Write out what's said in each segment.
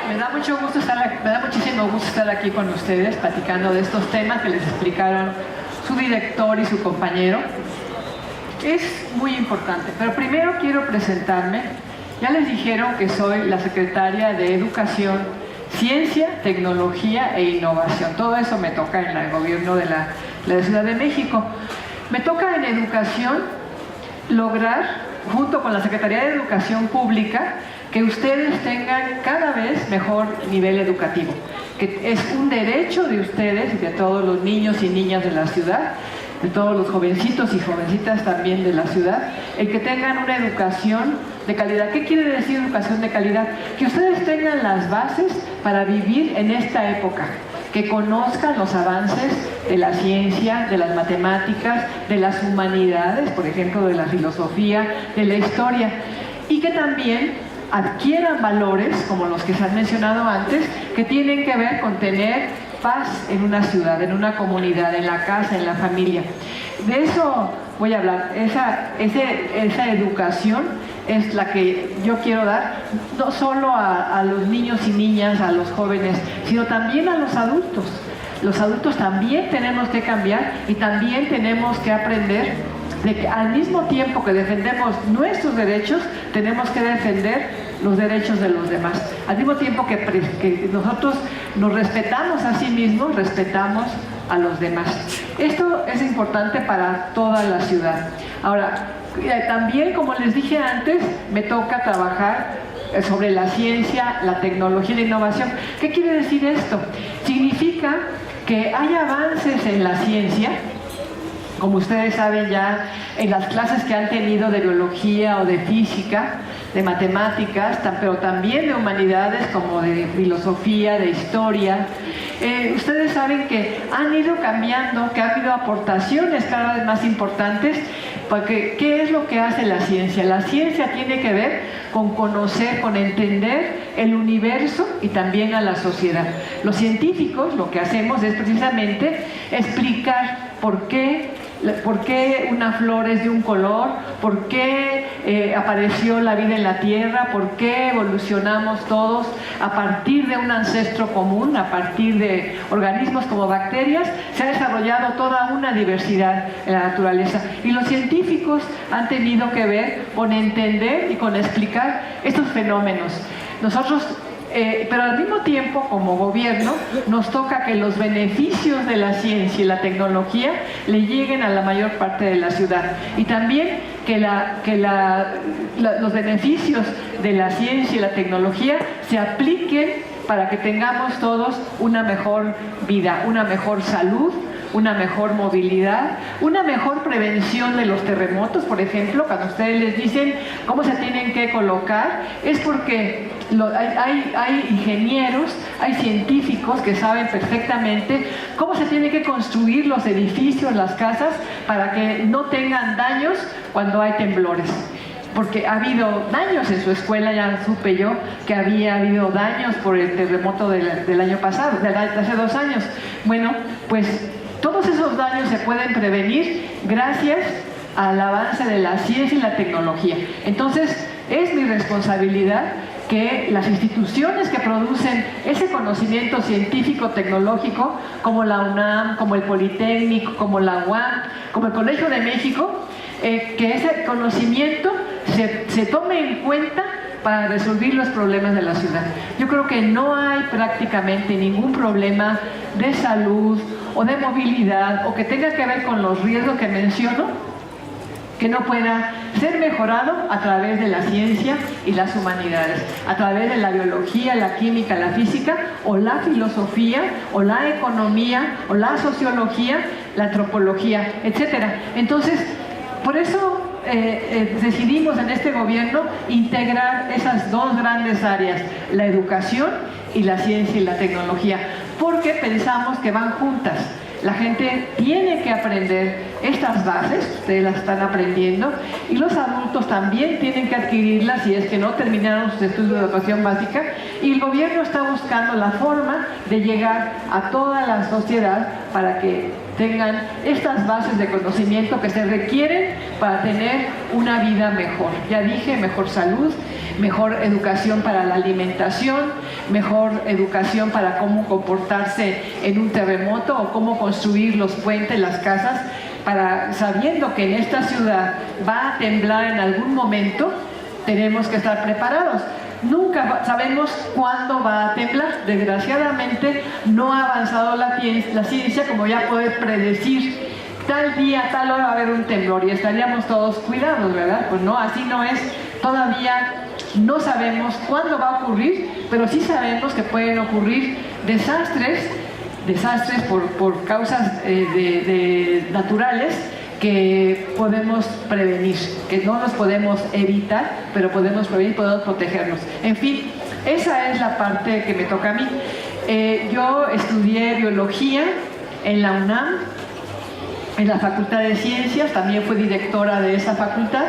Me da muchísimo gusto estar aquí con ustedes platicando de estos temas que les explicaron su director y su compañero. Es muy importante, pero primero quiero presentarme. Ya les dijeron que soy la secretaria de Educación, Ciencia, Tecnología e Innovación. Todo eso me toca en el gobierno de la Ciudad de México. Me toca en Educación lograr, junto con la Secretaría de Educación Pública, que ustedes tengan cada vez mejor nivel educativo, que es un derecho de ustedes y de todos los niños y niñas de la ciudad, de todos los jovencitos y jovencitas también de la ciudad, el que tengan una educación de calidad. ¿Qué quiere decir educación de calidad? Que ustedes tengan las bases para vivir en esta época, que conozcan los avances de la ciencia, de las matemáticas, de las humanidades, por ejemplo, de la filosofía, de la historia, y que también adquieran valores, como los que se han mencionado antes, que tienen que ver con tener paz en una ciudad, en una comunidad, en la casa, en la familia. De eso voy a hablar. Esa educación es la que yo quiero dar, no solo a los niños y niñas, a los jóvenes, sino también a los adultos. Los adultos también tenemos que cambiar y también tenemos que aprender de que al mismo tiempo que defendemos nuestros derechos, tenemos que defender los derechos de los demás. Al mismo tiempo que nosotros nos respetamos a sí mismos, respetamos a los demás. Esto es importante para toda la ciudad. Ahora, también, como les dije antes, me toca trabajar sobre la ciencia, la tecnología y la innovación. ¿Qué quiere decir esto? Significa que hay avances en la ciencia, como ustedes saben ya en las clases que han tenido de biología o de física, de matemáticas, pero también de humanidades como de filosofía, de historia. Ustedes saben que han ido cambiando, que ha habido aportaciones cada vez más importantes, porque ¿qué es lo que hace la ciencia? La ciencia tiene que ver con conocer, con entender el universo y también a la sociedad. Los científicos lo que hacemos es precisamente explicar por qué una flor es de un color, por qué apareció la vida en la Tierra, por qué evolucionamos todos a partir de un ancestro común, a partir de organismos como bacterias. Se ha desarrollado toda una diversidad en la naturaleza y los científicos han tenido que ver con entender y con explicar estos fenómenos. Nosotros pero al mismo tiempo, como gobierno, nos toca que los beneficios de la ciencia y la tecnología le lleguen a la mayor parte de la ciudad. Y también que los beneficios de la ciencia y la tecnología se apliquen para que tengamos todos una mejor vida, una mejor salud, una mejor movilidad, una mejor prevención de los terremotos. Por ejemplo, cuando ustedes les dicen cómo se tienen que colocar, es porque hay ingenieros, hay científicos que saben perfectamente cómo se tienen que construir los edificios, las casas, para que no tengan daños cuando hay temblores. Porque ha habido daños en su escuela, ya supe yo que había habido daños por el terremoto del año pasado, de hace 2 años. Bueno, pues todos esos daños se pueden prevenir gracias al avance de la ciencia y la tecnología. Entonces, es mi responsabilidad que las instituciones que producen ese conocimiento científico-tecnológico, como la UNAM, como el Politécnico, como la UAM, como el Colegio de México, que ese conocimiento se tome en cuenta para resolver los problemas de la ciudad. Yo creo que no hay prácticamente ningún problema de salud o de movilidad o que tenga que ver con los riesgos que menciono que no pueda ser mejorado a través de la ciencia y las humanidades, a través de la biología, la química, la física, o la filosofía, o la economía, o la sociología, la antropología, etcétera. Entonces, por eso decidimos en este gobierno integrar esas 2 grandes áreas, la educación y la ciencia y la tecnología, porque pensamos que van juntas. La gente tiene que aprender estas bases, ustedes las están aprendiendo, y los adultos también tienen que adquirirlas si es que no terminaron sus estudios de educación básica, y el gobierno está buscando la forma de llegar a toda la sociedad para que tengan estas bases de conocimiento que se requieren para tener una vida mejor. Ya dije, mejor salud, mejor educación para la alimentación, mejor educación para cómo comportarse en un terremoto o cómo construir los puentes, las casas, sabiendo que en esta ciudad va a temblar en algún momento, tenemos que estar preparados. Nunca sabemos cuándo va a temblar. Desgraciadamente no ha avanzado la ciencia como ya poder predecir tal día, tal hora va a haber un temblor y estaríamos todos cuidados, ¿verdad? Pues no, así no es. Todavía no sabemos cuándo va a ocurrir, pero sí sabemos que pueden ocurrir desastres por causas naturales que podemos prevenir, que no nos podemos evitar, pero podemos prevenir, podemos protegernos. En fin, esa es la parte que me toca a mí. Yo estudié biología en la UNAM, en la Facultad de Ciencias, también fui directora de esa facultad.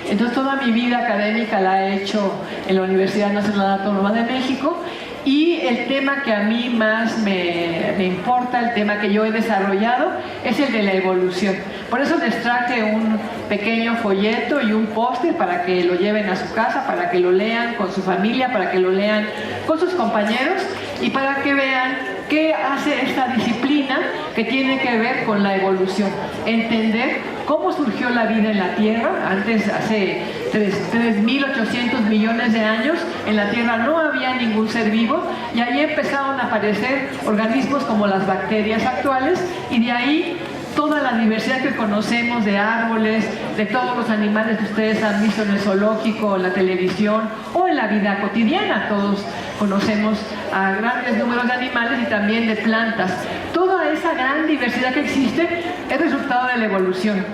Entonces toda mi vida académica la he hecho en la Universidad Nacional Autónoma de México. Y el tema que a mí más me importa, el tema que yo he desarrollado, es el de la evolución. Por eso les traje un pequeño folleto y un póster para que lo lleven a su casa, para que lo lean con su familia, para que lo lean con sus compañeros y para que vean qué hace esta disciplina que tiene que ver con la evolución. Entender cómo surgió la vida en la Tierra. Antes, hace 3.800 millones de años, en la Tierra no había ningún ser vivo y ahí empezaron a aparecer organismos como las bacterias actuales y de ahí toda la diversidad que conocemos de árboles, de todos los animales que ustedes han visto en el zoológico, en la televisión o en la vida cotidiana. Todos conocemos a grandes números de animales y también de plantas. Toda esa gran diversidad que existe es resultado de la evolución.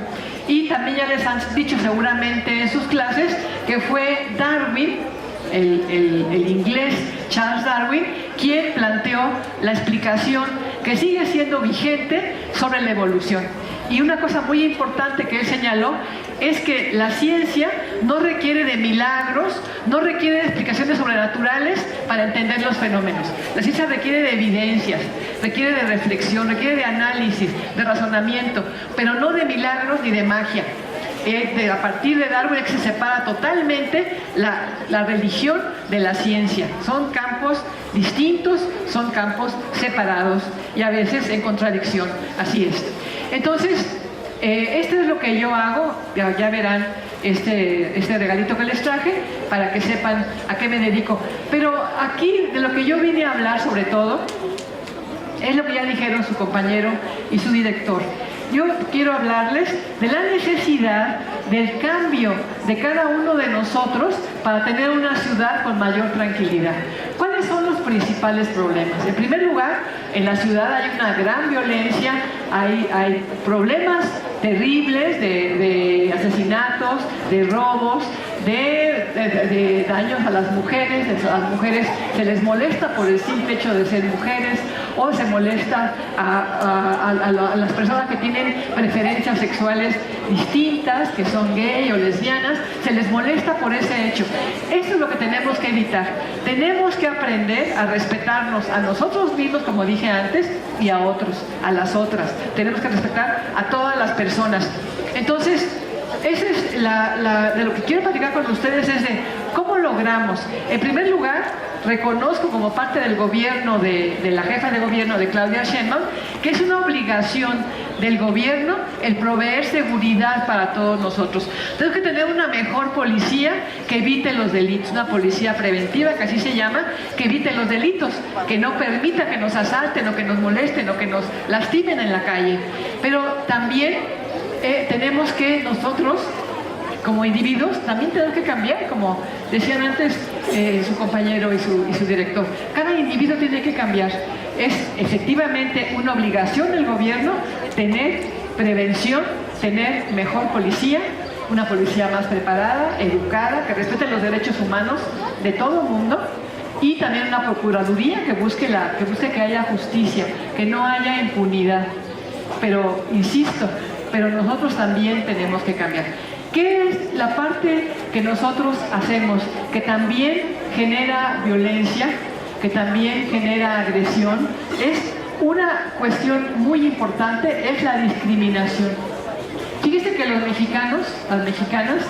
Y también ya les han dicho seguramente en sus clases que fue Darwin, el inglés Charles Darwin, quien planteó la explicación que sigue siendo vigente sobre la evolución. Y una cosa muy importante que él señaló es que la ciencia no requiere de milagros, no requiere de explicaciones sobrenaturales para entender los fenómenos. La ciencia requiere de evidencias, requiere de reflexión, requiere de análisis, de razonamiento, pero no de milagros ni de magia. A partir de Darwin se separa totalmente la religión de la ciencia. Son campos distintos, son campos separados y a veces en contradicción. Así es. Entonces, esto es lo que yo hago. Ya verán este regalito que les traje para que sepan a qué me dedico. Pero aquí de lo que yo vine a hablar sobre todo es lo que ya dijeron su compañero y su director. Yo quiero hablarles de la necesidad del cambio de cada uno de nosotros para tener una ciudad con mayor tranquilidad. ¿Cuáles son los principales problemas? En primer lugar, en la ciudad hay una gran violencia, hay problemas terribles de asesinatos, de robos, de daños a las mujeres. A las mujeres se les molesta por el simple hecho de ser mujeres, o se molesta a las personas que tienen preferencias sexuales distintas, que son gay o lesbianas, se les molesta por ese hecho. Eso es lo que tenemos que evitar. Tenemos que aprender a respetarnos a nosotros mismos, como dije antes, y a otros, a las otras. Tenemos que respetar a todas las personas. Entonces, esa es de lo que quiero platicar con ustedes, es de cómo logramos. En primer lugar, reconozco como parte del gobierno de la jefa de gobierno de Claudia Sheinbaum que es una obligación del gobierno el proveer seguridad para todos nosotros. Tenemos que tener una mejor policía que evite los delitos, una policía preventiva, que así se llama, que evite los delitos, que no permita que nos asalten o que nos molesten o que nos lastimen en la calle. Pero también tenemos que nosotros, como individuos, también tenemos que cambiar, como decían antes su compañero y su director. Cada individuo tiene que cambiar. Es efectivamente una obligación del gobierno tener prevención, tener mejor policía, una policía más preparada, educada, que respete los derechos humanos de todo el mundo, y también una procuraduría que busque que haya justicia, que no haya impunidad. Pero, insisto, pero nosotros también tenemos que cambiar. ¿Qué es la parte que nosotros hacemos que también genera violencia, que también genera agresión? Es una cuestión muy importante, es la discriminación. Fíjense que los mexicanos, las mexicanas,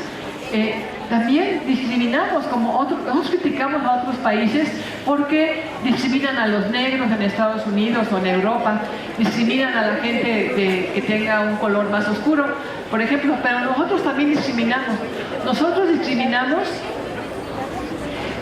también discriminamos, nosotros criticamos a otros países porque discriminan a los negros en Estados Unidos o en Europa, discriminan a la gente que tenga un color más oscuro, por ejemplo, pero nosotros también discriminamos. Nosotros discriminamos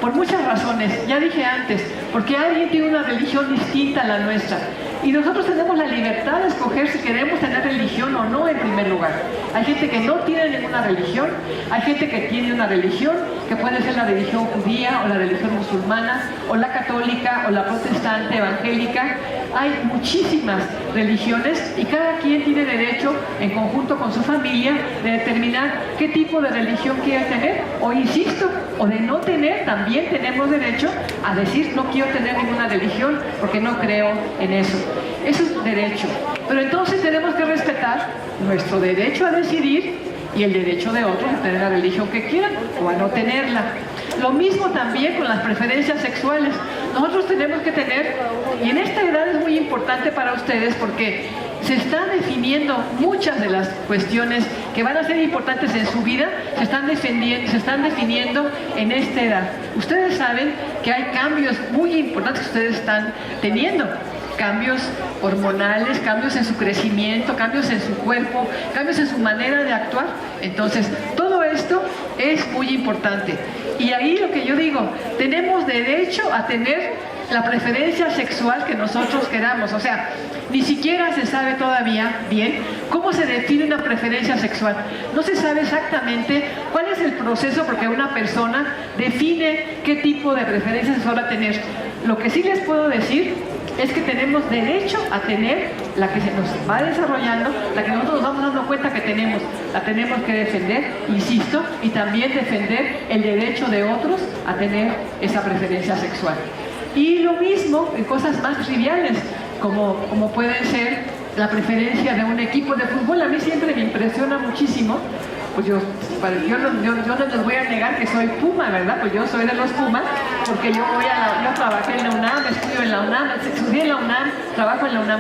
por muchas razones, ya dije antes, porque alguien tiene una religión distinta a la nuestra. Y nosotros tenemos la libertad de escoger si queremos tener religión o no en primer lugar. Hay gente que no tiene ninguna religión, hay gente que tiene una religión, que puede ser la religión judía o la religión musulmana, o la católica o la protestante, evangélica. Hay muchísimas religiones y cada quien tiene derecho, en conjunto con su familia, de determinar qué tipo de religión quiere tener. O insisto, o de no tener, también tenemos derecho a decir no quiero tener ninguna religión porque no creo en eso. Eso es derecho. Pero entonces tenemos que respetar nuestro derecho a decidir y el derecho de otros a tener la religión que quieran o a no tenerla. Lo mismo también con las preferencias sexuales. Nosotros tenemos que tener, y en esta edad es muy importante para ustedes porque se están definiendo muchas de las cuestiones que van a ser importantes en su vida, se están definiendo en esta edad. Ustedes saben que hay cambios muy importantes que ustedes están teniendo. Cambios hormonales, cambios en su crecimiento, cambios en su cuerpo, cambios en su manera de actuar. Entonces, todo esto es muy importante. Y ahí lo que yo digo, tenemos derecho a tener la preferencia sexual que nosotros queramos. O sea, ni siquiera se sabe todavía bien cómo se define una preferencia sexual. No se sabe exactamente cuál es el proceso porque una persona define qué tipo de preferencia sexual va a tener. Lo que sí les puedo decir es que tenemos derecho a tener la que se nos va desarrollando, la que nosotros nos vamos dando cuenta que tenemos, la tenemos que defender, insisto, y también defender el derecho de otros a tener esa preferencia sexual. Y lo mismo en cosas más triviales, como pueden ser la preferencia de un equipo de fútbol. A mí siempre me impresiona muchísimo. Pues yo no les voy a negar que soy Puma, ¿verdad? Pues yo soy de los Pumas, porque yo trabajé en la UNAM, estudio en la UNAM, estudié en la UNAM, trabajo en la UNAM.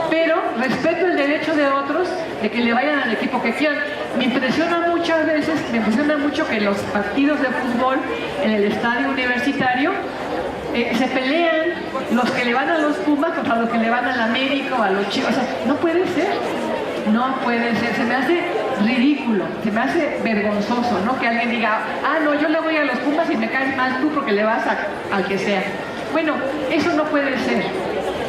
Pero respeto el derecho de otros de que le vayan al equipo que quieran. Me impresiona mucho que los partidos de fútbol en el estadio universitario se pelean los que le van a los Pumas contra los que le van al América o a los Chivas. O sea, no puede ser. No puede ser. Se me hace ridículo, se me hace vergonzoso, ¿no? Que alguien diga, no, yo le voy a los Pumas y me caes mal tú porque le vas al que sea. Bueno, eso no puede ser.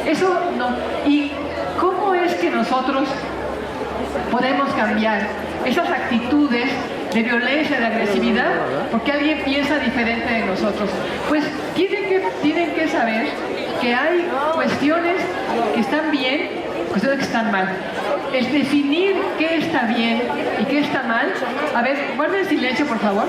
Eso no. ¿Y cómo es que nosotros podemos cambiar esas actitudes de violencia, de agresividad, porque alguien piensa diferente de nosotros? Pues tienen que saber que hay cuestiones que están bien, cuestiones que están mal. El definir qué está bien y qué está mal. A ver, guarden silencio, por favor.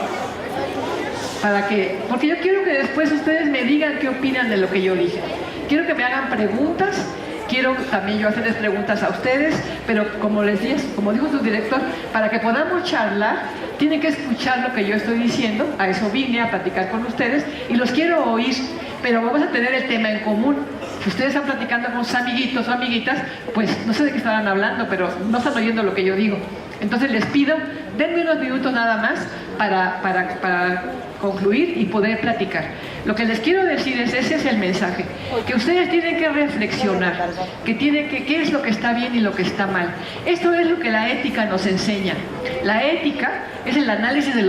Porque yo quiero que después ustedes me digan qué opinan de lo que yo dije. Quiero que me hagan preguntas. Quiero también yo hacerles preguntas a ustedes, pero como dijo su director, para que podamos charlar, tienen que escuchar lo que yo estoy diciendo. A eso vine, a platicar con ustedes, y los quiero oír, pero vamos a tener el tema en común. Si ustedes están platicando con sus amiguitos o amiguitas, pues no sé de qué estarán hablando, pero no están oyendo lo que yo digo. Entonces les pido, denme unos minutos nada más para concluir y poder platicar. Lo que les quiero decir ese es el mensaje, que ustedes tienen que reflexionar, qué es lo que está bien y lo que está mal. Esto es lo que la ética nos enseña. La ética es el análisis de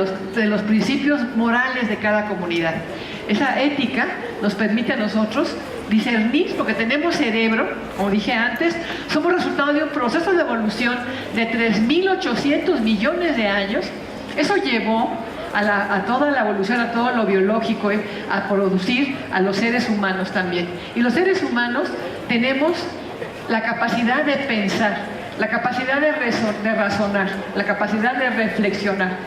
los principios morales de cada comunidad. Esa ética nos permite a nosotros discernir, porque tenemos cerebro, como dije antes, somos resultado de un proceso de evolución de 3.800 millones de años. Eso llevó a toda la evolución, a todo lo biológico, a producir a los seres humanos también. Y los seres humanos tenemos la capacidad de pensar, la capacidad de razonar, la capacidad de reflexionar.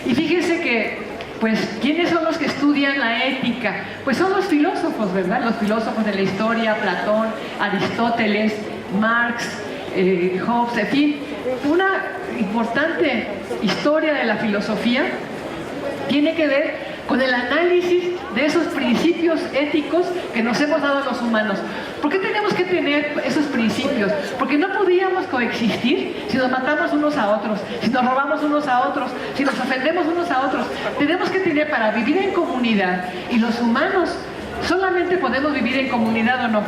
Y fíjense que, pues, ¿quiénes son los que estudian la ética? Pues son los filósofos, ¿verdad? Los filósofos de la historia, Platón, Aristóteles, Marx, Hobbes, en fin. Una importante historia de la filosofía tiene que ver con el análisis de esos principios éticos que nos hemos dado los humanos. ¿Por qué tenemos que tener esos principios? Porque no podríamos coexistir si nos matamos unos a otros, si nos robamos unos a otros, si nos ofendemos unos a otros. Tenemos que tener, para vivir en comunidad, y los humanos solamente podemos vivir en comunidad, ¿o no?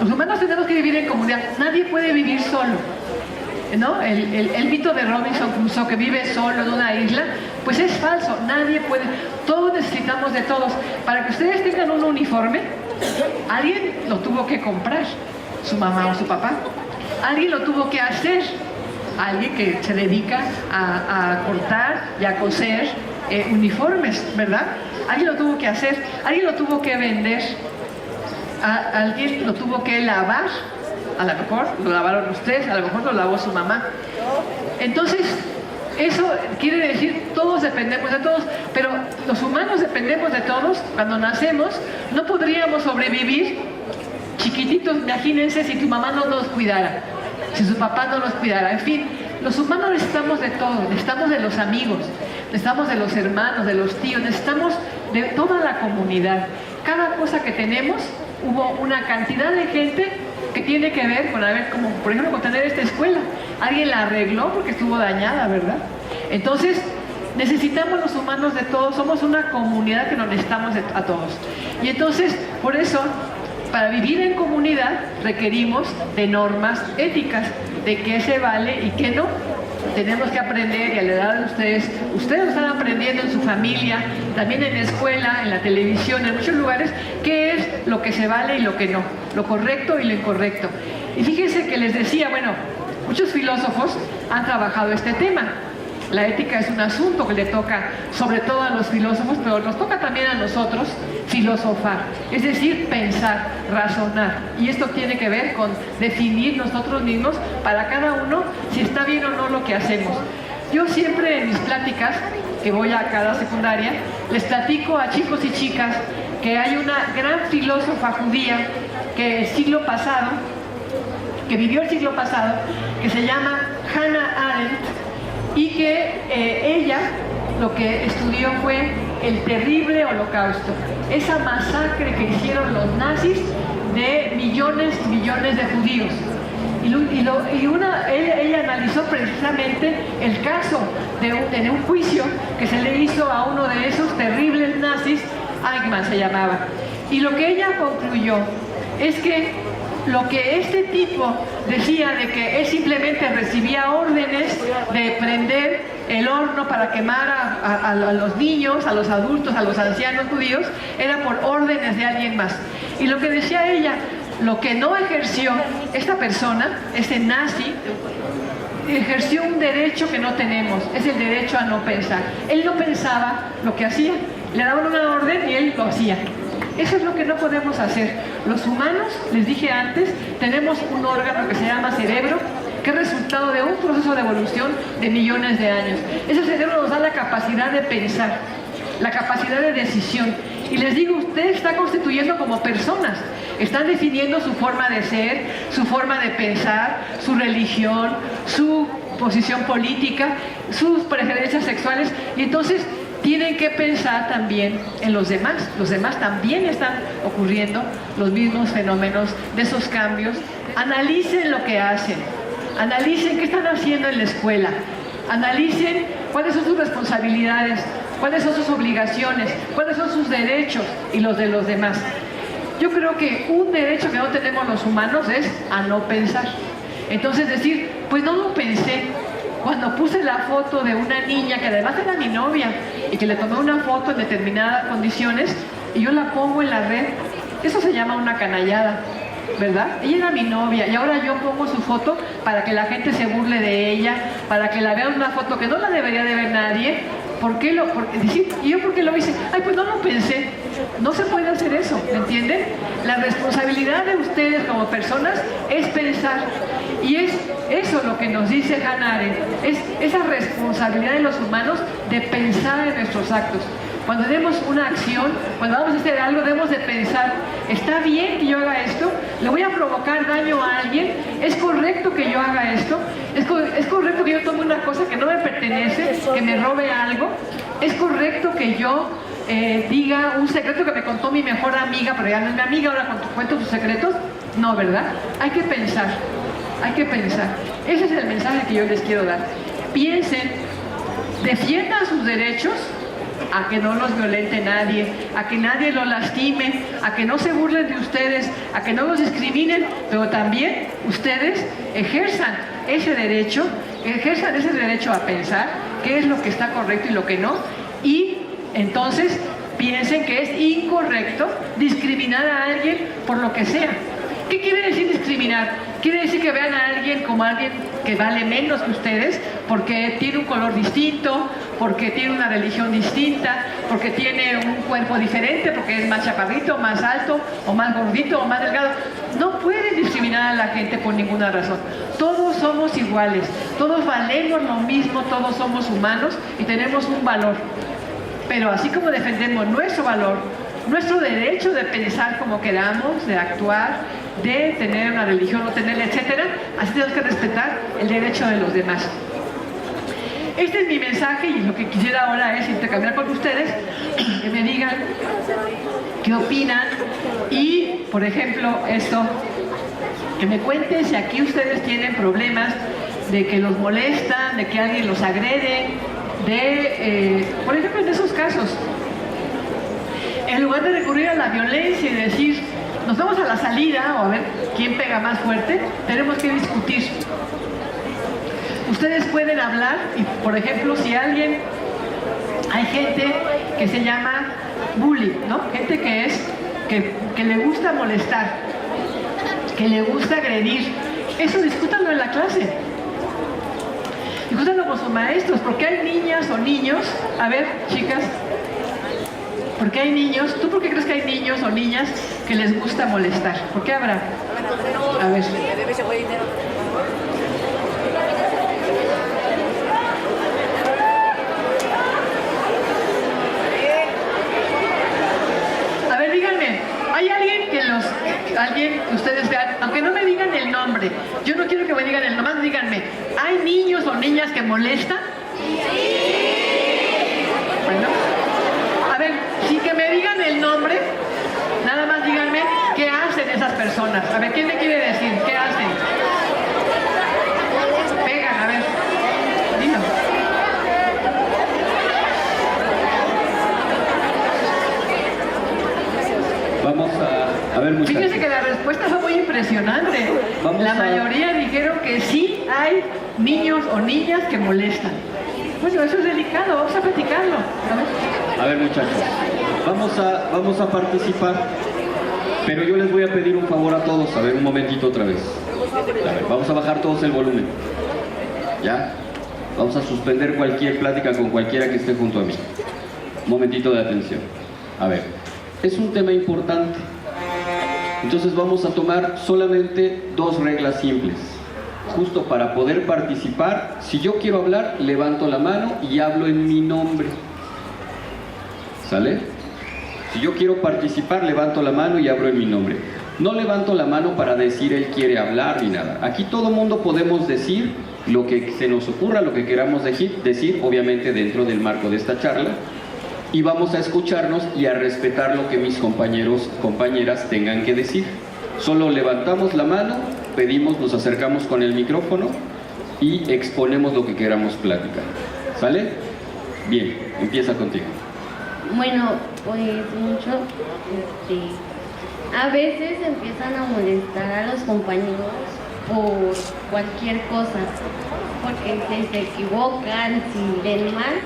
Los humanos tenemos que vivir en comunidad. Nadie puede vivir solo, ¿no? El mito de Robinson Crusoe, que vive solo en una isla, pues es falso. Nadie puede. Todos necesitamos de todos. Para que ustedes tengan un uniforme, alguien lo tuvo que comprar, su mamá o su papá. Alguien lo tuvo que hacer, alguien que se dedica a cortar y a coser uniformes, ¿verdad? Alguien lo tuvo que hacer, alguien lo tuvo que vender, alguien lo tuvo que lavar. A lo mejor lo lavaron ustedes, a lo mejor lo lavó su mamá. Entonces, eso quiere decir, todos dependemos de todos, pero los humanos dependemos de todos. Cuando nacemos, no podríamos sobrevivir chiquititos. Imagínense si tu mamá no nos cuidara, si su papá no nos cuidara. En fin, los humanos necesitamos de todo, necesitamos de los amigos, necesitamos de los hermanos, de los tíos, necesitamos de toda la comunidad. Cada cosa que tenemos, hubo una cantidad de gente que tiene que ver con, como por ejemplo con tener esta escuela. Alguien la arregló porque estuvo dañada, ¿verdad? Entonces, necesitamos los humanos de todos, somos una comunidad que nos necesitamos a todos. Y entonces, por eso, para vivir en comunidad requerimos de normas éticas, de qué se vale y qué no. Tenemos que aprender, y a la edad de ustedes lo están aprendiendo en su familia, también en la escuela, en la televisión, en muchos lugares, qué es lo que se vale y lo que no, lo correcto y lo incorrecto. Y fíjense que les decía, bueno, muchos filósofos han trabajado este tema. La ética es un asunto que le toca sobre todo a los filósofos, pero nos toca también a nosotros filosofar, es decir, pensar, razonar. Y esto tiene que ver con definir nosotros mismos para cada uno si está bien o no lo que hacemos. Yo siempre en mis pláticas, que voy a cada secundaria, les platico a chicos y chicas que hay una gran filósofa judía que vivió el siglo pasado, que se llama Hannah Arendt, y que ella lo que estudió fue el terrible holocausto, esa masacre que hicieron los nazis de millones y millones de judíos. Ella analizó precisamente el caso de un juicio que se le hizo a uno de esos terribles nazis, Eichmann se llamaba. Y lo que ella concluyó es que lo que este tipo decía de que él simplemente recibía órdenes de prender el horno para quemar a los niños, a los adultos, a los ancianos judíos, era por órdenes de alguien más. Y lo que decía ella, lo que no ejerció esta persona, ese nazi, ejerció un derecho que no tenemos, es el derecho a no pensar. Él no pensaba lo que hacía, le daban una orden y él lo hacía. Eso es lo que no podemos hacer. Los humanos, les dije antes, tenemos un órgano que se llama cerebro, que es resultado de un proceso de evolución de millones de años. Ese cerebro nos da la capacidad de pensar, la capacidad de decisión. Y les digo, usted está constituyendo como personas, están definiendo su forma de ser, su forma de pensar, su religión, su posición política, sus preferencias sexuales, y entonces tienen que pensar también en los demás. Los demás también están ocurriendo los mismos fenómenos de esos cambios. Analicen lo que hacen, analicen qué están haciendo en la escuela, analicen cuáles son sus responsabilidades, cuáles son sus obligaciones, cuáles son sus derechos y los de los demás. Yo creo que un derecho que no tenemos los humanos es a no pensar. Entonces decir, pues no lo pensé. Cuando puse la foto de una niña que además era mi novia y que le tomé una foto en determinadas condiciones y yo la pongo en la red, eso se llama una canallada, ¿verdad? Ella era mi novia y ahora yo pongo su foto para que la gente se burle de ella, para que la vean una foto que no la debería de ver nadie. ¿Por qué ¿Y yo por qué lo hice? Ay, pues no lo pensé. No se puede hacer eso, ¿me entienden? La responsabilidad de ustedes como personas es pensar. Y es eso lo que nos dice Hannah Arendt, es esa responsabilidad de los humanos de pensar en nuestros actos. Cuando demos una acción, cuando vamos a hacer algo, debemos de pensar, ¿está bien que yo haga esto? ¿Le voy a provocar daño a alguien? ¿Es correcto que yo haga esto? ¿Es correcto que yo tome una cosa que no me pertenece, que me robe algo? ¿Es correcto que yo diga un secreto que me contó mi mejor amiga, pero ya no es mi amiga, ahora cuento sus secretos. No, ¿verdad? Hay que pensar, hay que pensar. Ese es el mensaje que yo les quiero dar. Piensen, defiendan sus derechos, a que no los violente nadie, a que nadie los lastime, a que no se burlen de ustedes, a que no los discriminen, pero también ustedes ejerzan ese derecho a pensar qué es lo que está correcto y lo que no, y entonces piensen que es incorrecto discriminar a alguien por lo que sea. ¿Qué quiere decir discriminar? Quiere decir que vean a alguien como alguien que vale menos que ustedes porque tiene un color distinto, porque tiene una religión distinta, porque tiene un cuerpo diferente, porque es más chaparrito, más alto, o más gordito, o más delgado. No pueden discriminar a la gente por ninguna razón. Todos somos iguales, todos valemos lo mismo, todos somos humanos y tenemos un valor. Pero así como defendemos nuestro valor, nuestro derecho de pensar como queramos, de actuar, de tener una religión o tenerla, etcétera, así tenemos que respetar el derecho de los demás. Este es mi mensaje y lo que quisiera ahora es intercambiar con ustedes, que me digan qué opinan y, por ejemplo, esto, que me cuenten si aquí ustedes tienen problemas de que los molestan, de que alguien los agrede, por ejemplo, en esos casos, en lugar de recurrir a la violencia y decir, nos vamos a la salida o a ver quién pega más fuerte, tenemos que discutir. Ustedes pueden hablar y, por ejemplo, si hay gente que se llama bully, ¿no? Gente que le gusta molestar, que le gusta agredir. Eso discútanlo en la clase. Discútanlo con sus maestros, porque hay niñas o niños, a ver, chicas, porque hay niños, ¿tú por qué crees que hay niños o niñas que les gusta molestar? ¿Por qué habrá? A ver. A ver, díganme, ¿hay alguien que ustedes vean, aunque no me digan el nombre, yo no quiero que me digan el nombre, díganme, ¿hay niños o niñas que molestan? Bueno, a ver, sin que me digan el nombre, nada más díganme qué hacen esas personas. A ver, ¿quién me quiere decir? ¿Qué hacen? Pegan, a ver, dilo. Vamos a ver, muchachos. Fíjense que la respuesta fue muy impresionante. La mayoría dijeron que sí hay niños o niñas que molestan. Bueno, eso es delicado, vamos a platicarlo. A ver, muchachos, vamos a participar, pero yo les voy a pedir un favor a todos. A ver, un momentito otra vez. A ver, vamos a bajar todos el volumen. ¿Ya? Vamos a suspender cualquier plática con cualquiera que esté junto a mí. Un momentito de atención. A ver, es un tema importante. Entonces vamos a tomar solamente dos reglas simples. Justo para poder participar, si yo quiero hablar, levanto la mano y hablo en mi nombre. ¿Sale? Si yo quiero participar, levanto la mano y hablo en mi nombre. No levanto la mano para decir él quiere hablar ni nada. Aquí todo mundo podemos decir lo que se nos ocurra, lo que queramos decir, obviamente dentro del marco de esta charla. Y vamos a escucharnos y a respetar lo que mis compañeros, compañeras tengan que decir. Solo levantamos la mano, pedimos, nos acercamos con el micrófono y exponemos lo que queramos platicar. ¿Sale? Bien, empieza contigo. Bueno, pues mucho, a veces empiezan a molestar a los compañeros por cualquier cosa, porque se equivocan, si leen mal,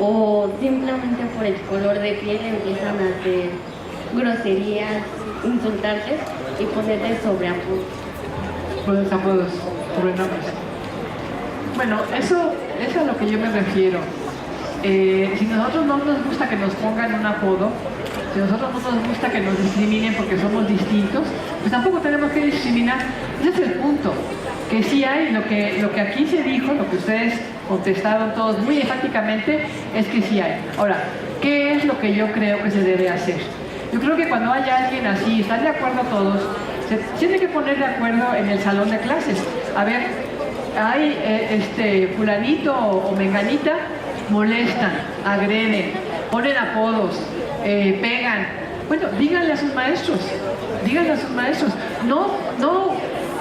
o simplemente por el color de piel empiezan a hacer groserías, insultarles y ponerles sobreapodos. Pues apodos, sobrenombres. Bueno, eso es a lo que yo me refiero. Si nosotros no nos gusta que nos pongan un apodo, si a nosotros no nos gusta que nos discriminen porque somos distintos, pues tampoco tenemos que discriminar. Ese es el punto. Que sí hay, lo que aquí se dijo, lo que ustedes contestaron todos muy enfáticamente, es que sí hay. Ahora, ¿qué es lo que yo creo que se debe hacer? Yo creo que cuando haya alguien así, están de acuerdo todos, se tiene que poner de acuerdo en el salón de clases. A ver, hay fulanito o menganita, molestan, agreden, ponen apodos, pegan. Bueno, díganle a sus maestros, no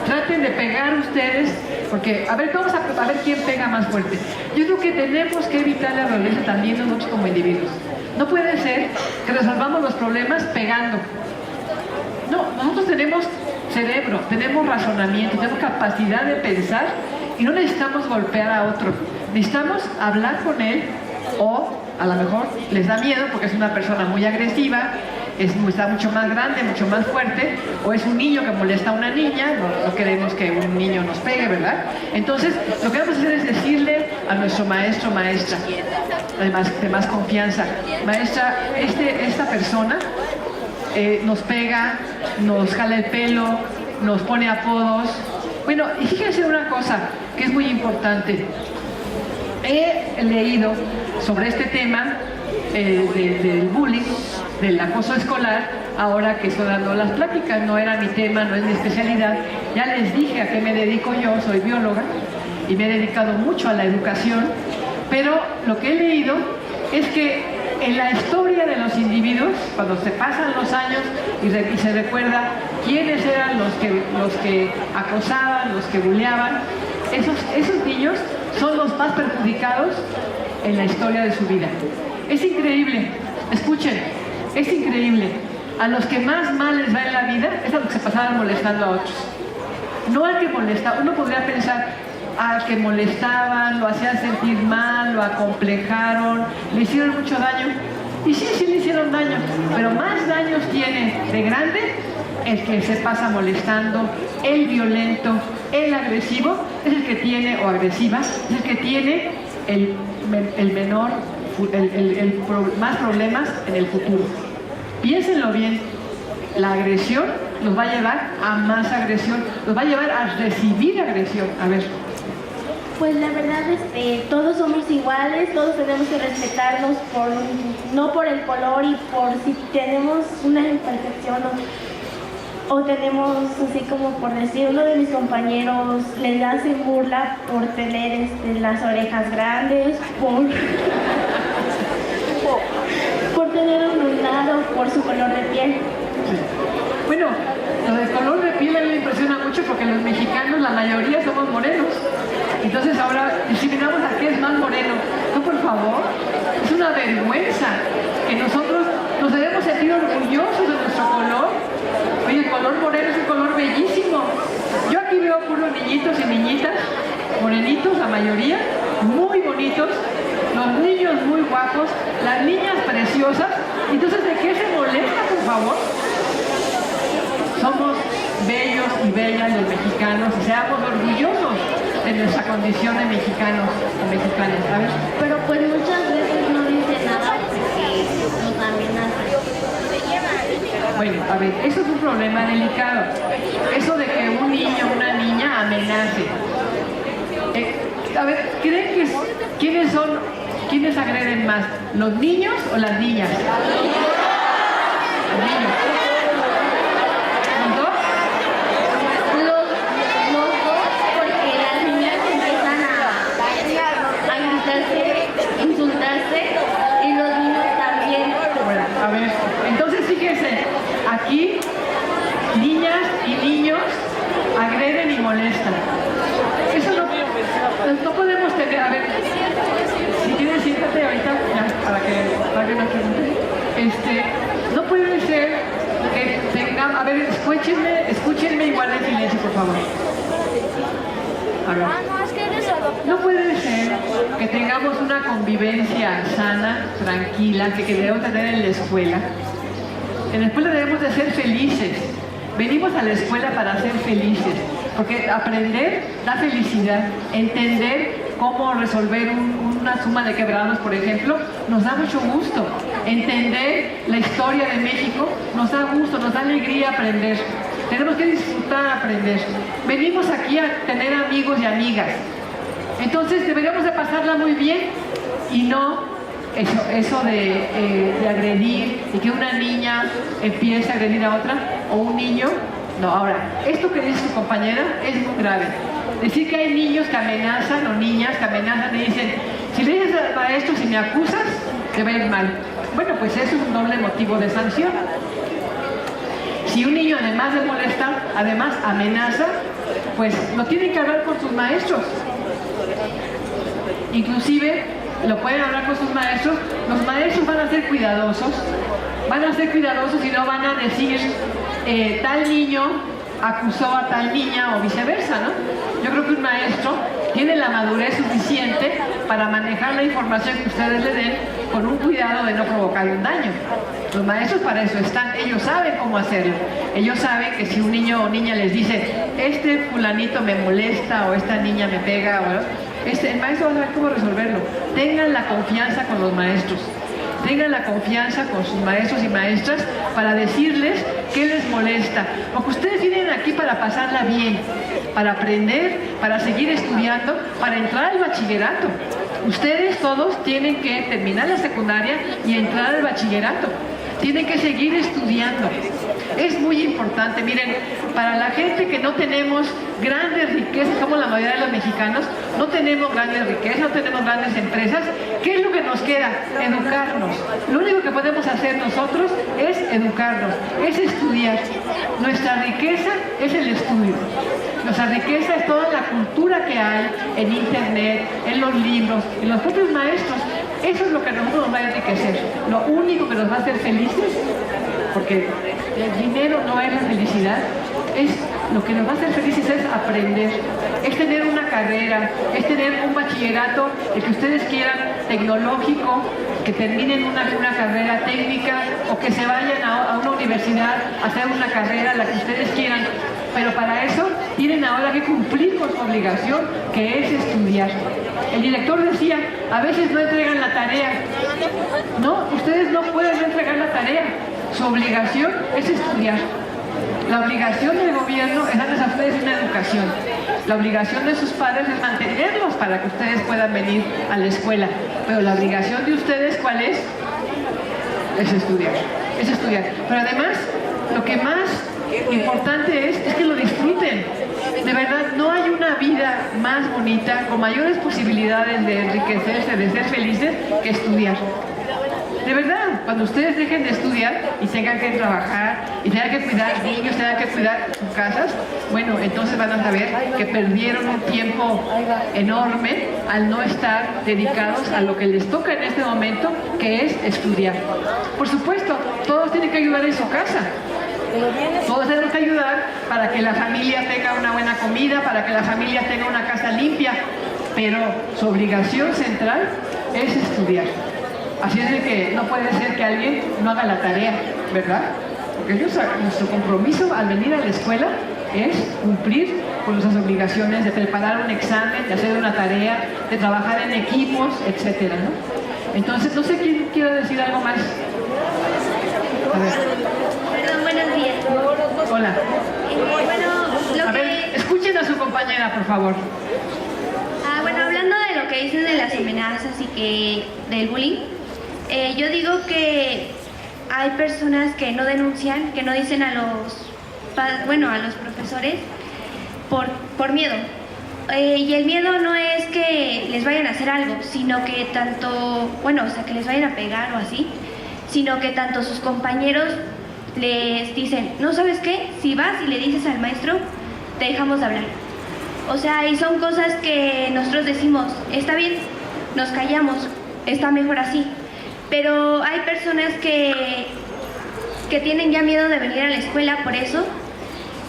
traten de pegar ustedes, porque, a ver, vamos a ver quién pega más fuerte. Yo creo que tenemos que evitar la violencia también nosotros como individuos. No puede ser que resolvamos los problemas pegando. No, nosotros tenemos cerebro, tenemos razonamiento, tenemos capacidad de pensar y no necesitamos golpear a otro. Necesitamos hablar con él, o a lo mejor les da miedo porque es una persona muy agresiva, está mucho más grande, mucho más fuerte, o es un niño que molesta a una niña. No queremos que un niño nos pegue, ¿verdad? Entonces, lo que vamos a hacer es decirle a nuestro maestro, maestra, además de más confianza: maestra, esta persona nos pega, nos jala el pelo, nos pone apodos. Bueno, y fíjense una cosa que es muy importante. He leído sobre este tema del bullying, del acoso escolar, ahora que estoy dando las pláticas. No era mi tema, no es mi especialidad. Ya les dije a qué me dedico yo, soy bióloga y me he dedicado mucho a la educación, pero lo que he leído es que en la historia de los individuos, cuando se pasan los años y se recuerda quiénes eran los que acosaban, los que bulleaban, esos niños son los más perjudicados en la historia de su vida. Es increíble, escuchen, es increíble. A los que más mal les va en la vida es a los que se pasaban molestando a otros. No al que molesta. Uno podría pensar, al que molestaban, lo hacían sentir mal, lo acomplejaron, le hicieron mucho daño. Y sí le hicieron daño, pero más daños tiene de grande el que se pasa molestando, el violento, el agresivo, es el que tiene, o agresiva, es el que tiene más problemas en el futuro. Piénsenlo bien, la agresión nos va a llevar a más agresión, nos va a llevar a recibir agresión. A ver. Pues la verdad, todos somos iguales, todos tenemos que respetarnos no por el color y por si tenemos una imperfección o tenemos, así como por decir, uno de mis compañeros le hacen burla por tener las orejas grandes, por tener un lunar o por su color de piel. Bueno, lo del color de piel a mí me impresiona mucho porque los mexicanos, la mayoría, somos morenos. Entonces ahora discriminamos a qué es más moreno. No, por favor, es una vergüenza que nosotros nos debemos sentir orgullosos de nuestro color. Oye, el color moreno es un color bellísimo. Yo aquí veo puros niñitos y niñitas, morenitos la mayoría, muy bonitos, los niños muy guapos, las niñas preciosas. Entonces, ¿de qué se molesta, por favor? Somos bellos y bellas los mexicanos y seamos orgullosos de nuestra condición de mexicanos o mexicanas, ¿sabes? Pero pues muchas veces no dicen nada porque nos amenazan. Bueno, a ver, eso es un problema delicado. Eso de que un niño o una niña amenace. A ver, ¿creen que quiénes agreden más? ¿Los niños o las niñas? Los niños. ¿Los dos? Los dos, porque las niñas empiezan a gritarse, insultarse, y los niños también. Bueno, a ver, entonces fíjense, aquí niñas y niños agreden y molestan. Eso no podemos tener. A ver, si quieres siéntate ahorita ya, para que nos pregunten. No puede ser que tengamos. A ver, escúchenme igual en silencio, por favor. A ver. No puede ser que tengamos una convivencia sana, tranquila, que debemos tener en la escuela. En la escuela debemos de ser felices. Venimos a la escuela para ser felices, porque aprender da felicidad. Entender cómo resolver una suma de quebrados, por ejemplo, nos da mucho gusto. Entender la historia de México nos da gusto, nos da alegría aprender. Tenemos que disfrutar aprender. Venimos aquí a tener amigos y amigas. Entonces deberíamos de pasarla muy bien y no eso de agredir y que una niña empiece a agredir a otra o un niño. No, ahora, esto que dice su compañera es muy grave. Decir que hay niños que amenazan o niñas que amenazan y dicen, si le dices al maestro, si me acusas, te va a ir mal. bueno, pues eso es un doble motivo de sanción. Si un niño además de molestar, además amenaza, pues lo tiene que hablar con sus maestros. Inclusive lo pueden hablar con sus maestros. Los maestros van a ser cuidadosos y no van a decir tal niño acusó a tal niña o viceversa, ¿no? Yo creo que un maestro tiene la madurez suficiente para manejar la información que ustedes le den con un cuidado de no provocar un daño. Los maestros para eso están, ellos saben cómo hacerlo. Ellos saben que si un niño o niña les dice, este fulanito me molesta o esta niña me pega, el maestro va a saber cómo resolverlo. Tengan la confianza con los maestros. Tengan la confianza con sus maestros y maestras para decirles qué les molesta. Porque ustedes vienen aquí para pasarla bien, para aprender, para seguir estudiando, para entrar al bachillerato. Ustedes todos tienen que terminar la secundaria y entrar al bachillerato. Tienen que seguir estudiando. Es muy importante. Miren, para la gente que no tenemos grandes riquezas, como la mayoría de los mexicanos, no tenemos grandes riquezas, no tenemos grandes empresas, ¿qué es lo que nos queda? Educarnos. Lo único que podemos hacer nosotros es educarnos, es estudiar. Nuestra riqueza es el estudio. Nuestra riqueza es toda la cultura que hay en internet, en los libros, en los propios maestros. Eso es lo que a nosotros nos va a enriquecer. Lo único que nos va a hacer felices, porque el dinero no es la felicidad, es lo que nos va a hacer felices es aprender, es tener una carrera, es tener un bachillerato, el que ustedes quieran, tecnológico, que terminen una carrera técnica o que se vayan a una universidad a hacer una carrera, la que ustedes quieran. Pero para eso tienen ahora que cumplir con su obligación, que es estudiar. El director decía, a veces no entregan la tarea. No, ustedes no pueden no entregar la tarea. Su obligación es estudiar. La obligación del gobierno es darles a ustedes una educación. La obligación de sus padres es mantenerlos para que ustedes puedan venir a la escuela. Pero la obligación de ustedes, ¿cuál es? Es estudiar. Es estudiar. Pero además, lo que más importante es que lo disfruten. De verdad, no hay una vida más bonita, con mayores posibilidades de enriquecerse, de ser felices, que estudiar. De verdad, cuando ustedes dejen de estudiar y tengan que trabajar, y tengan que cuidar niños, tengan que cuidar sus casas, bueno, entonces van a saber que perdieron un tiempo enorme al no estar dedicados a lo que les toca en este momento, que es estudiar. Por supuesto, todos tienen que ayudar en su casa. Todos tenemos que ayudar para que la familia tenga una buena comida, para que la familia tenga una casa limpia, pero su obligación central es estudiar. Así es de que no puede ser que alguien no haga la tarea, ¿verdad? Porque nuestro compromiso al venir a la escuela es cumplir con nuestras obligaciones de preparar un examen, de hacer una tarea, de trabajar en equipos, etcétera, ¿no? Entonces, no sé quién quiere decir algo más. A ver. Perdón, buenos días. Hola. Bueno, A ver, escuchen a su compañera, por favor. Bueno, hablando de lo que dicen de las amenazas y que del bullying, yo digo que hay personas que no denuncian, que no dicen a los profesores por miedo. Y el miedo no es que les vayan a hacer algo, sino que que les vayan a pegar o así, sino que tanto sus compañeros les dicen, no, ¿sabes qué? Si vas y le dices al maestro, te dejamos de hablar. O sea, y son cosas que nosotros decimos, está bien, nos callamos, está mejor así. Pero hay personas que tienen ya miedo de venir a la escuela por eso,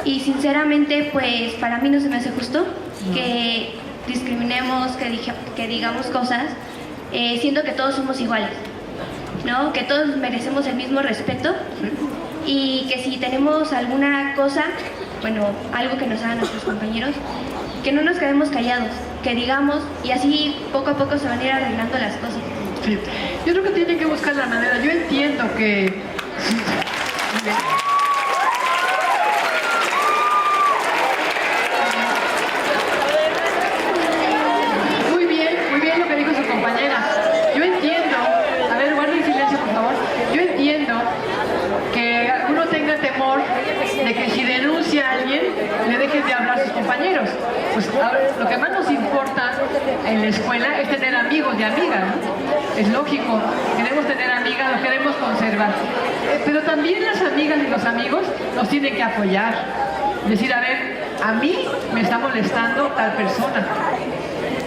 y sinceramente, pues para mí no se me hace justo que discriminemos, que digamos cosas, siendo que todos somos iguales, ¿no? Que todos merecemos el mismo respeto, y que si tenemos alguna cosa, algo que nos hagan nuestros compañeros, que no nos quedemos callados, que digamos, y así poco a poco se van a ir arreglando las cosas. Sí, yo creo que tienen que buscar la manera. Yo entiendo que... Muy bien lo que dijo su compañera. Yo entiendo, a ver, guarden silencio por favor. Yo entiendo que uno tenga temor de que si denuncia a alguien le dejen de hablar a sus compañeros. Pues lo que más nos importa en la escuela es tener amigos y amigas, ¿no? es lógico, queremos tener amigas, lo queremos conservar. Pero también las amigas y los amigos nos tienen que apoyar. Decir, a ver, a mí me está molestando tal persona.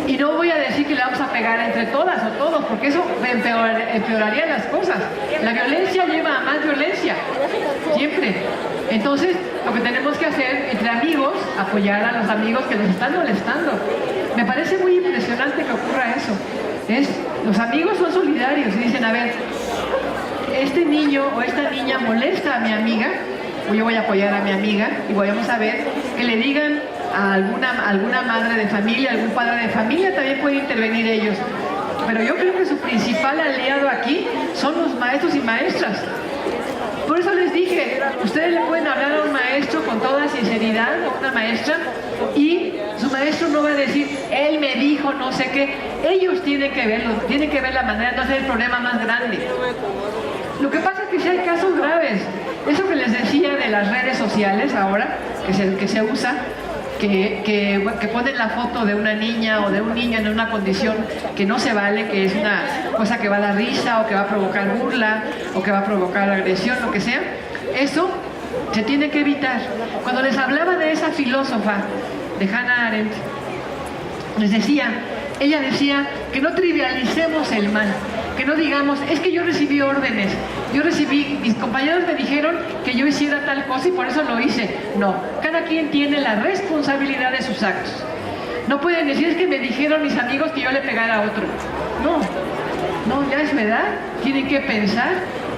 Y no voy a decir que le vamos a pegar entre todas o todos, porque eso empeoraría las cosas. La violencia lleva a más violencia, siempre. Entonces, lo que tenemos que hacer entre amigos, apoyar a los amigos que nos están molestando. Me parece muy impresionante que ocurra eso. Los amigos son solidarios y dicen, a ver, este niño o esta niña molesta a mi amiga, o yo voy a apoyar a mi amiga y vamos a ver que le digan a alguna madre de familia, algún padre de familia, también puede intervenir ellos. Pero yo creo que su principal aliado aquí son los maestros y maestras. Por eso les dije, ustedes le pueden hablar a un maestro con toda sinceridad, a una maestra, y su maestro no va a decir, él me dijo no sé qué. Ellos tienen que verlo, tienen que ver la manera de no hacer el problema más grande. Lo que pasa es que si hay casos graves, eso que les decía de las redes sociales ahora, que se usa, que ponen la foto de una niña o de un niño en una condición que no se vale, que es una cosa que va a dar risa o que va a provocar burla o que va a provocar agresión, lo que sea, eso se tiene que evitar. Cuando les hablaba de esa filósofa, de Hannah Arendt, ella decía que no trivialicemos el mal, que no digamos, es que yo recibí órdenes, mis compañeros me dijeron que yo hiciera tal cosa y por eso lo hice. No, cada quien tiene la responsabilidad de sus actos. No pueden decir, es que me dijeron mis amigos que yo le pegara a otro. No, ya es verdad, tienen que pensar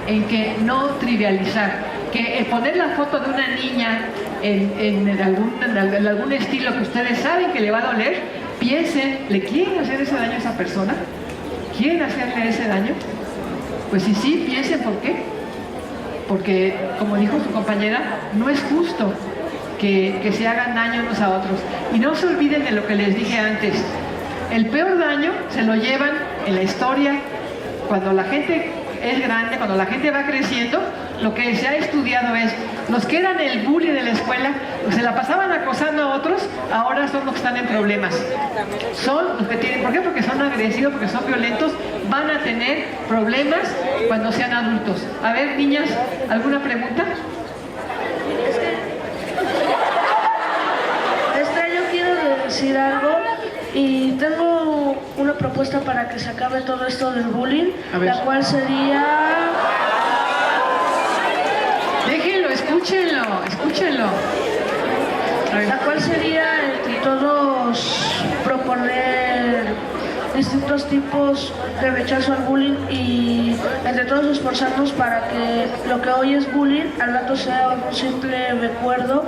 en que no trivializar, que poner la foto de una niña en algún estilo que ustedes saben que le va a doler, piensen, ¿le quieren hacer ese daño a esa persona? ¿Quieren hacerle ese daño? Pues sí, piensen por qué. Porque, como dijo su compañera, no es justo que se hagan daño unos a otros. Y no se olviden de lo que les dije antes. El peor daño se lo llevan en la historia, cuando la gente es grande, cuando la gente va creciendo. Lo que se ha estudiado es, los que eran el bully de la escuela, se la pasaban acosando a otros, ahora son los que están en problemas. Son los que tienen, ¿por qué? Porque son agresivos, porque son violentos, van a tener problemas cuando sean adultos. A ver, niñas, ¿alguna pregunta? Yo quiero decir algo y tengo una propuesta para que se acabe todo esto del bullying, la cual sería... Déjenlo, escúchenlo. La cual sería entre todos proponer distintos tipos de rechazo al bullying y entre todos esforzarnos para que lo que hoy es bullying al rato sea un simple recuerdo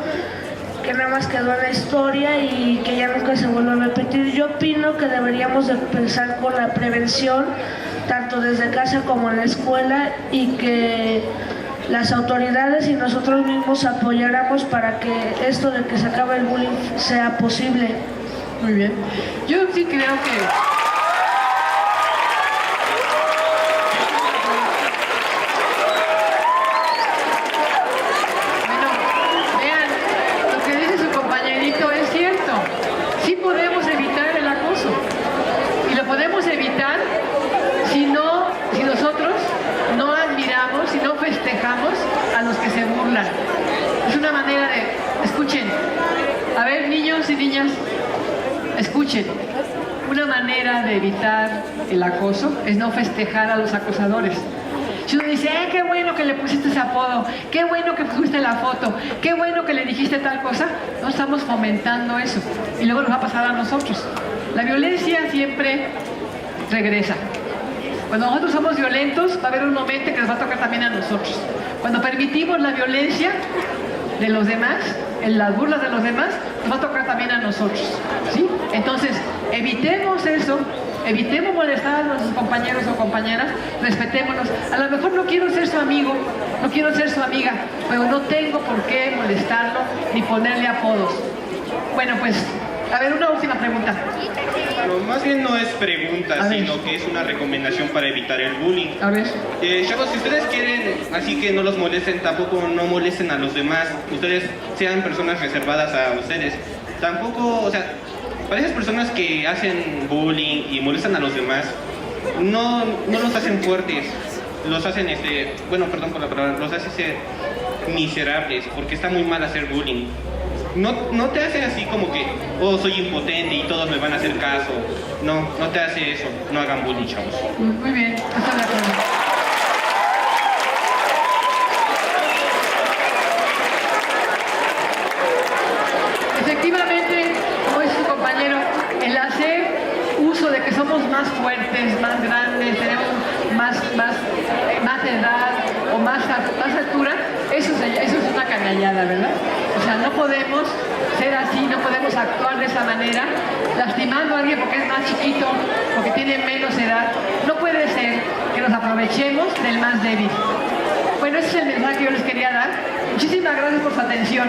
que nada más quedó en la historia y que ya nunca se vuelva a repetir. Yo opino que deberíamos de pensar con la prevención tanto desde casa como en la escuela y que las autoridades y nosotros mismos apoyáramos para que esto de que se acabe el bullying sea posible. Muy bien. Yo sí creo que... Bueno, vean, lo que dice su compañerito es cierto. Sí podemos evitar el acoso. Y lo podemos evitar si nosotros no admiramos, si no festejamos a los que se burlan. Es una manera de... Escuchen. A ver, niños y niñas, escuchen. Una manera de evitar el acoso es no festejar a los acosadores. Si uno dice, qué bueno que le pusiste ese apodo, qué bueno que pusiste la foto, qué bueno que le dijiste tal cosa, no estamos fomentando eso. Y luego nos va a pasar a nosotros. La violencia siempre regresa. Cuando nosotros somos violentos, va a haber un momento que nos va a tocar también a nosotros. Cuando permitimos la violencia de los demás, en las burlas de los demás, nos va a tocar también a nosotros, ¿sí? Entonces, evitemos eso, evitemos molestar a nuestros compañeros o compañeras, respetémonos. A lo mejor no quiero ser su amigo, no quiero ser su amiga, pero no tengo por qué molestarlo ni ponerle apodos. Bueno, pues, a ver, una última pregunta. Bueno, más bien no es pregunta, sino que es una recomendación para evitar el bullying. A ver. Chavos, si ustedes quieren así que no los molesten, tampoco no molesten a los demás. Ustedes sean personas reservadas a ustedes. Tampoco, o sea, para esas personas que hacen bullying y molestan a los demás, no los hacen fuertes, los hacen, bueno, perdón por la palabra, los hace ser miserables, porque está muy mal hacer bullying. No te hace así como que, oh, soy impotente y todos me van a hacer caso. No te hace eso. No hagan bullying, chavos. Muy bien, estoy de acuerdo. Efectivamente, como dice su compañero, el hacer uso de que somos más fuertes, más grandes, tenemos más edad o más altura, eso es una canallada, ¿verdad? O sea, no podemos ser así, no podemos actuar de esa manera, lastimando a alguien porque es más chiquito, porque tiene menos edad. No puede ser que nos aprovechemos del más débil. Bueno, ese es el mensaje que yo les quería dar. Muchísimas gracias por su atención.